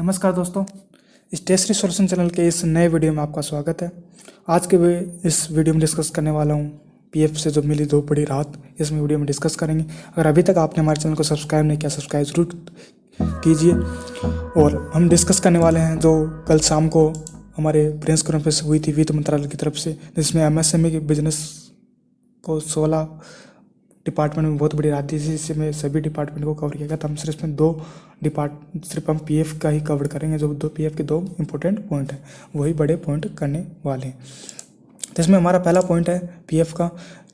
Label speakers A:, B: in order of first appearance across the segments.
A: नमस्कार दोस्तों, stationery solution channel के इस नए वीडियो में आपका स्वागत है। आज के इस वीडियो में डिस्कस करने वाला हूँ पीएफ से जो मिली दो बड़ी राहत, इसमें वीडियो में डिस्कस करेंगे। अगर अभी तक आपने हमारे चैनल को सब्सक्राइब नहीं किया, सब्सक्राइब जरूर कीजिए। और हम डिस्कस करने वाले हैं जो कल शाम को हमारे प्रेस कॉन्फ्रेंस हुई थी वित्त मंत्रालय की तरफ से, जिसमें एमएसएमई के बिजनेस को 16 डिपार्टमेंट में बहुत बड़ी राहत दी थी, जिसमें सभी डिपार्टमेंट को कवर किया गया। तो हम सिर्फ इसमें सिर्फ हम पीएफ का ही कवर करेंगे। जो पीएफ के दो इंपॉर्टेंट पॉइंट हैं वही बड़े पॉइंट करने वाले हैं। तो इसमें हमारा पहला पॉइंट है पीएफ का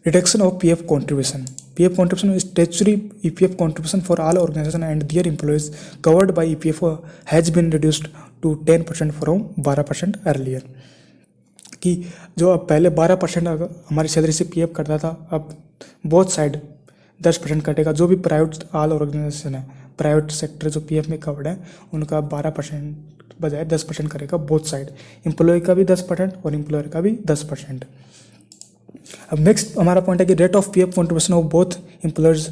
A: reduction of PF contribution. PF contribution statutory EPF contribution for all organisation and their employees covered by EPFO has been reduced to 10% from 12% earlier. कि जो अब पहले 12% हमारी सैलरी से पीएफ करता था, अब बोथ साइड 10% कटेगा। जो भी प्राइवेट ऑल ऑर्गेनाइजेशन है, प्राइवेट सेक्टर जो पीएफ में कवर्ड है, उनका 12% बजाय 10% करेगा बोथ साइड। एम्प्लॉय का भी 10% और एम्प्लॉयर का भी 10%। अब नेक्स्ट हमारा पॉइंट है कि rate of PF contribution of both employers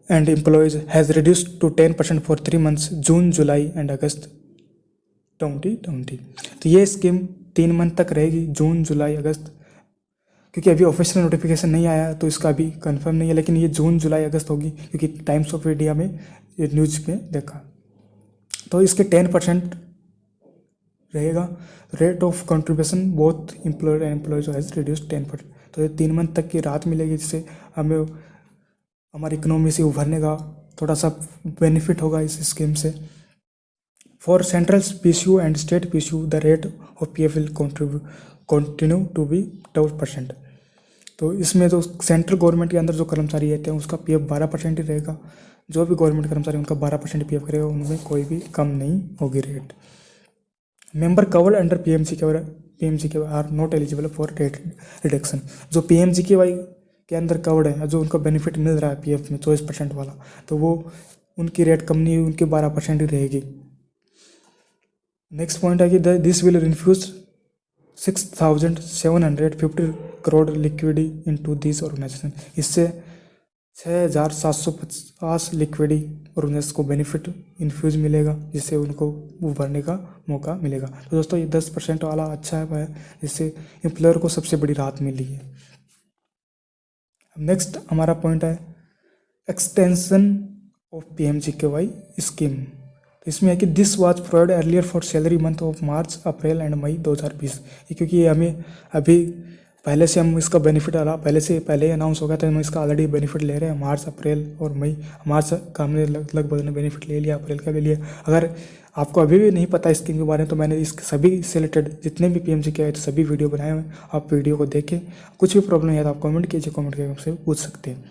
A: and employees has reduced to 10% for 3 months June, July and August 2020। तो ये स्कीम 3 मंथ तक रहेगी, जून, जुलाई, अगस्त। क्योंकि अभी ऑफिशियल नोटिफिकेशन नहीं आया तो इसका अभी कंफर्म नहीं है, लेकिन ये जून, जुलाई, अगस्त होगी, क्योंकि टाइम्स ऑफ इंडिया में ये न्यूज़ में देखा। तो इसके 10% रहेगा। Rate of contribution both employer and employees has reduced 10%। तो ये 3 मंथ तक की राहत मिलेगी, जिससे हमें हमारी इकोनॉमी से उभरने का थोड़ा सा बेनिफिट होगा इस स्कीम से। For central PCU and state PCU the rate of PF will continue to be 12%। तो इसमें जो सेंट्रल गवर्नमेंट के अंदर जो कर्मचारी रहते हैं उसका पीएफ 12% ही रहेगा। जो भी गवर्नमेंट कर्मचारी उनका 12% पीएफ करेगा, उनमें कोई भी कम नहीं होगी rate. Member covered under PMGKY are not eligible for rate reduction. जो पीएमजीकेवाई के अंदर कवर्ड है, जो उनको बेनिफिट मिल रहा है पीएफ में 24% वाला, तो वो उनकी रेट कम नहीं हुई, उनकी 12% ही रहेगी। नेक्स्ट पॉइंट है कि this will infuse 6,750 crore liquidity into this organisation. इससे 6,750 लिक्विडी ऑर्गेनाइजेशन को बेनिफिट इन्फ्यूज मिलेगा, जिससे उनको उभरने का मौका मिलेगा। तो दोस्तों ये 10% वाला अच्छा है, जिससे एम्प्लॉयर को सबसे बड़ी राहत मिली है। नेक्स्ट हमारा पॉइंट है एक्सटेंशन ऑफ पीएमजीकेवाई स्कीम। इसमें है कि this was provide earlier for salary month of March, April and May 2020। क्योंकि हमें अभी पहले से हम इसका बेनिफिट पहले ही अनाउंस हो गया था, हम इसका ऑलरेडी बेनिफिट ले रहे हैं। मार्च, अप्रैल और मई। मार्च का हमने लगभग ने बेनिफिट ले लिया, अप्रैल का भी लिया। अगर आपको अभी भी नहीं पता स्कीम के बारे में, तो मैंने इस सभी से रिलेटेड जितने भी पीएमजी के आए थे सभी वीडियो बनाए हुए, आप वीडियो को देखें। कुछ भी प्रॉब्लम है तो आप कमेंट कीजिए, कमेंट करके हमसे पूछ सकते हैं,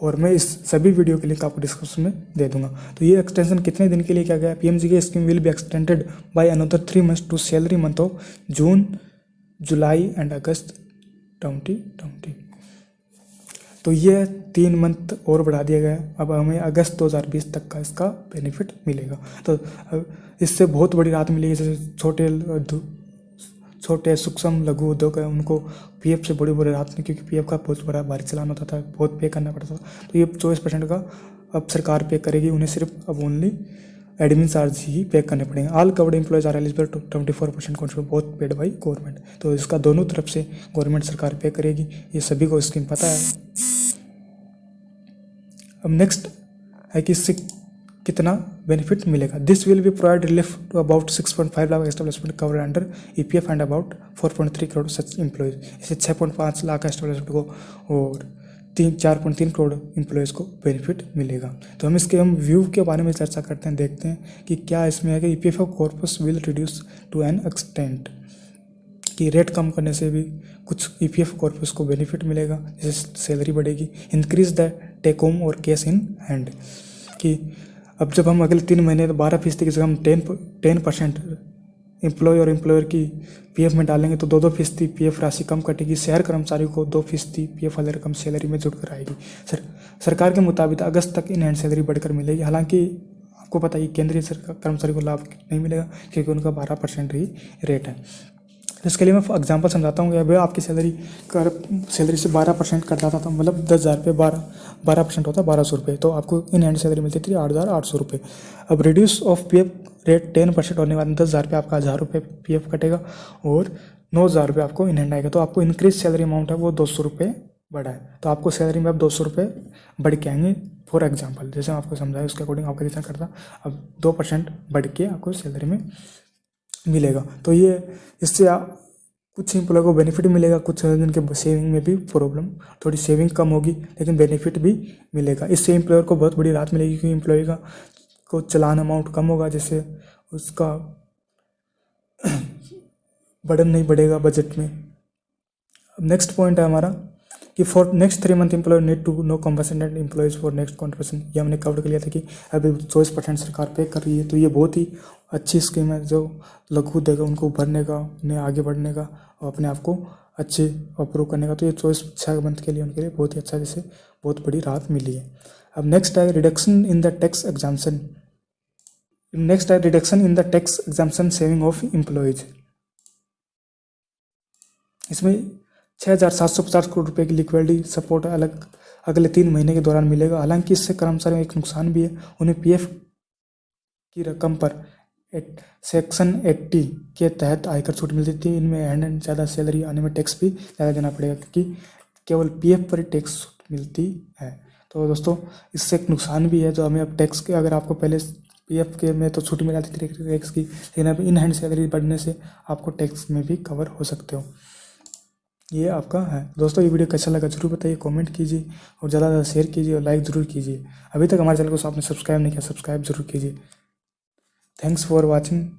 A: और मैं इस सभी वीडियो के लिंक आपको डिस्क्रिप्शन में दे दूंगा। तो ये एक्सटेंशन कितने दिन के लिए किया गया है? PMGK scheme will be extended by another 3 months to salary month of June, July and August 2020। तो ये 3 मंथ और बढ़ा दिया गया है। अब हमें अगस्त 2020 तक का इसका बेनिफिट मिलेगा। तो इससे बहुत बड़ी राहत मिलेगी। जैसे छोटे सूक्ष्म लघु उद्योग है, उनको पीएफ से बड़ी राहत नहीं, क्योंकि पीएफ का बहुत बड़ा भारी चलान होता था, बहुत पे करना पड़ता था। तो ये 24% का अब सरकार पे करेगी, उन्हें सिर्फ अब ओनली एडमिन चार्ज ही पे करने पड़ेंगे। All covered employees are eligible to 24% contribution both paid by government. तो इसका दोनों तरफ से गवर्नमेंट सरकार पे करेगी, ये सभी को स्कीम पता है। अब नेक्स्ट है कि इससे कितना बेनिफिट मिलेगा। This will be provide relief to about 6.5 lakh establishment cover under EPF and about 4.3 crore such employees. इसे 6.5 लाख एस्टेब्लिशमेंट को और 4.3 करोड़ एम्प्लॉयज़ को बेनिफिट मिलेगा। तो हम व्यू के बारे में चर्चा करते हैं, देखते हैं कि क्या इसमें है कि EPF corpus will reduce to an extent, कि रेट कम करने से भी कुछ ईपीएफ कॉर्पस को बेनिफिट मिलेगा, जिससे सैलरी बढ़ेगी। इंक्रीज द टेक होम और कैश इन हैंड, कि अब जब हम अगले 3 महीने 12% की जगह हम 10% एम्प्लॉय और एम्प्लॉयर की पीएफ में डालेंगे, तो 2% पीएफ राशि कम कटेगी। शहर कर्मचारी को 2% पीएफ वाले रकम सैलरी में जुड़कर आएगी। सरकार के मुताबिक अगस्त तक इन हैंड सैलरी बढ़कर मिलेगी। हालांकि आपको पता है केंद्रीय सरकार कर्मचारी को लाभ नहीं मिलेगा, क्योंकि उनका 12% ही रेट है। तो इसके लिए मैं एग्जांपल समझाता हूँ कि अभी आपकी सैलरी से 12% कट जाता था, मतलब 10,000 रुपये 12% होता है 1,200 रुपये, तो आपको इन हैंड सैलरी मिलती थी 8,800 रुपये। अब रिड्यूस ऑफ पीएफ रेट 10% होने के बाद 10,000 रुपये आपका 1,000 रुपये PF कटेगा और 9,000 रुपये आपको इन हैंड आएगा। तो आपको इंक्रीज सैलरी अमाउंट है वो 200 रुपये बढ़ा है, तो आपको सैलरी में अब 200 रुपये बढ़ के आएंगे। फॉर एग्जाम्पल जैसे मैं आपको समझाया उसके अकॉर्डिंग आपका जितना करता अब 2% बढ़ के आपको सैलरी में मिलेगा। तो ये इससे कुछ एम्प्लॉय को बेनिफिट मिलेगा, कुछ जिनके सेविंग में भी प्रॉब्लम, थोड़ी सेविंग कम होगी लेकिन बेनिफिट भी मिलेगा। इससे एम्प्लॉयर को बहुत बड़ी राहत मिलेगी क्योंकि एम्प्लॉय का को चलान अमाउंट कम होगा, जिससे उसका बर्डन नहीं बढ़ेगा बजट में। अब नेक्स्ट पॉइंट है हमारा कि for next 3 month employ need to no compensated employees for next contribution. ये हमने कवर कर लिया था कि अभी 24% सरकार पे कर रही है, तो ये बहुत ही अच्छी स्कीम है जो लघु देगा उनको भरने का, उन्हें आगे बढ़ने का और अपने आप को अच्छे अप्रूव करने का। तो ये 24 मंथ के लिए उनके लिए बहुत ही अच्छा, जैसे बहुत बड़ी राहत मिली है। अब नेक्स्ट है reduction in the tax exemption. Next है reduction in the tax exemption saving of employees. इसमें 6,750 करोड़ रुपए की लिक्विडिटी सपोर्ट अगले 3 महीने के दौरान मिलेगा। हालांकि इससे कर्मचारियों में एक नुकसान भी है, उन्हें PF की रकम पर सेक्शन 80 के तहत आयकर छूट मिलती थी। इनमें हैंड ज़्यादा सैलरी आने में टैक्स भी ज़्यादा देना पड़ेगा क्योंकि केवल PF पर ही टैक्स छूट मिलती है। तो दोस्तों इससे एक नुकसान भी है जो हमें अब टैक्स के, अगर आपको पहले PF के में तो छूट मिल जाती थी टैक्स की, लेकिन अब इन हैंड सैलरी बढ़ने से आपको टैक्स में भी कवर हो सकते हो। ये आपका है। दोस्तों ये वीडियो कैसा लगा जरूर बताइए, कमेंट कीजिए और ज़्यादा से ज़्यादा शेयर कीजिए और लाइक ज़रूर कीजिए। अभी तक हमारे चैनल को आपने सब्सक्राइब नहीं किया, सब्सक्राइब जरूर कीजिए। Thanks for watching.